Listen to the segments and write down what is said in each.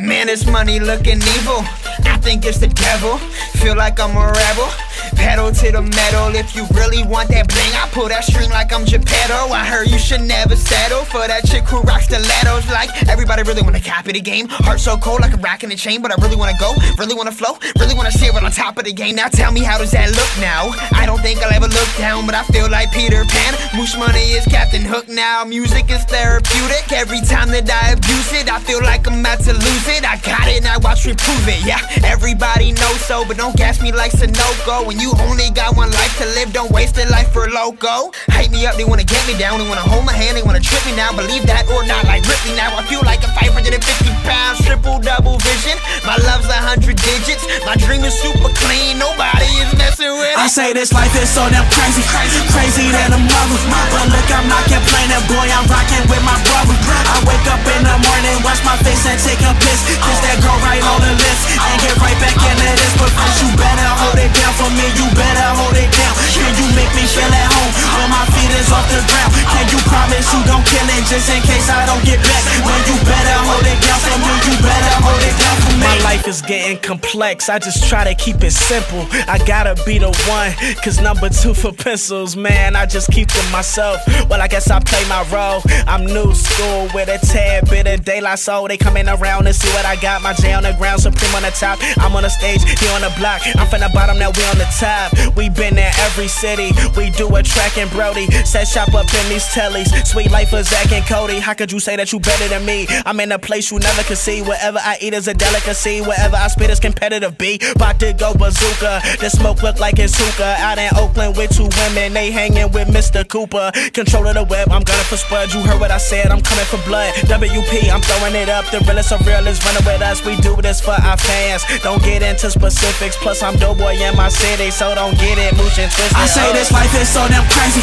Man, this money looking evil. I think it's the devil. Feel like I'm a rebel. Pedal to the metal. If you really want that bling, I pull that string like I'm Geppetto. I heard you should never settle for that chick who rocks stilettos. Like everybody really wanna copy the game. Heart so cold like a rock in the chain, but I really wanna go, really wanna flow, really wanna see it on top of the game. Now tell me, how does that look now? I don't think I'll ever look down, but I feel like Peter Pan. Moose Money is Captain Hook now. Music is therapeutic. Every time that I abuse it, I feel like I'm about to lose it. I got it, now watch me prove it. Yeah, everybody knows so, but don't gas me like Sunoco. When you only got one life to live, don't waste a life for loco. Hype me up, they wanna get me down, they wanna hold my hand, they wanna trip me now. Believe that or not, like rip me now. I feel like a 550 pounds, triple double vision. My love's 100 digits, my dream is super clean, nobody is messing with it. I say this life is so damn crazy, crazy than a mother. But look, I'm not complaining, boy, I'm rocking with my brother. I wake up in the morning, wash my face and take a piss. Kiss that girl right on the lips, and get right back into this. But first you better hold it down for me, you better hold it down. Can you make me feel at home when my feet is off the ground? Can you promise you don't kill it just in case I don't get back? When you better hold it down for me, you better hold it down for me. My life is getting complex, I just try to keep it simple. I gotta be the one, cause number 2 for pencils, man, I just keep to myself. Well, I guess I play my role. I'm new school with a tad bit of daylight, so they coming around and see what I got. My J on the ground, Supreme on the top. I'm on the stage, he on the block. I'm from the bottom, now we on the top. We been in every city, we do a track in Brody. Set shop up in these tellies, sweet life for Zach and Cody. How could you say that you better than me? I'm in a place you never could see. Whatever I eat is a delicacy, wherever I spit is competitive B. Bout to go bazooka, the smoke look like it's hookah. Out in Oakland with 2 women, they hanging with Mr. Cooper. Control of the web, I'm gunning for spud. You heard what I said, I'm coming for blood. WP, I'm throwing it up, the realest of real is running with us. We do this for our fans, don't get into specifics. Plus I'm Doughboy in my city, so don't get it mooch and twisted. I say this life is so damn crazy,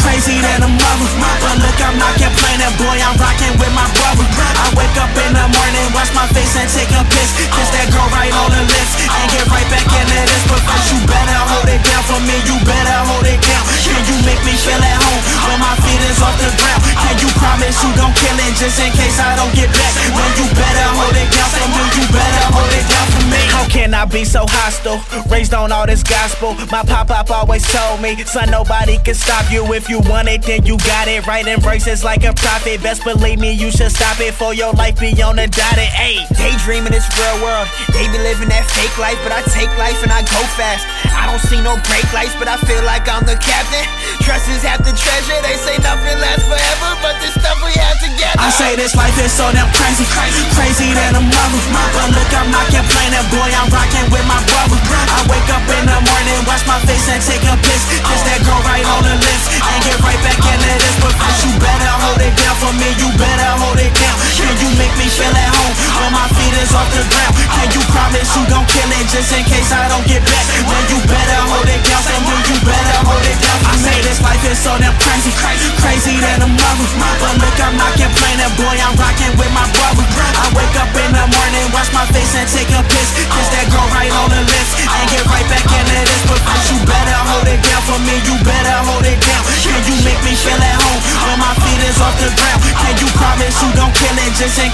crazy than a mother. But look, I'm not complaining, boy, I'm rocking with my brother. I wake up in the morning, wash my face and take a piss. Kiss that girl right on the lips, and get right back into this. But first you better hold it down for me, you better hold it down. Can you make me feel at home when my feet is off the ground? Can you promise you don't kill it just in case I don't get back? When you better hold it down for me, you better hold it down for me. How can I be so hostile? Raised on all this gospel. My pop always told me, son, nobody can stop you. If you want it, then you got it. Writing verses like a prophet. Best believe me, you should stop it for your life be on the dotted. Ayy, daydreaming this real world. They be living that fake life, but I take life and I go fast. I don't see no brake lights, but I feel like I'm the captain. Trust is half the treasure. They say nothing lasts forever, but this stuff we have together. I say this life is so damn crazy, crazy than a mother. But look, I'm not complaining, boy, I'm rocking with my brother. I wake up in the morning, wash my face and take a piss. Kiss that girl right on the lips, and get right back into this. But first you better hold it down for me, you better hold it down. Can you make me feel at home when my feet is off the ground? Can you promise you don't kill it just in case I don't get back? When you better hold it down for me, you better hold it down for me. I say this life is so damn crazy, crazy than a mother. But look, I'm not complaining, boy, I'm rocking with my brother. I wake up in the morning, wash my face and take a piss. Kiss that girl right on the lips, and get right back into this. But first you better hold it down for me, you better hold it down. Can you make me feel at home when my feet is off the ground? Can you promise you don't kill it just in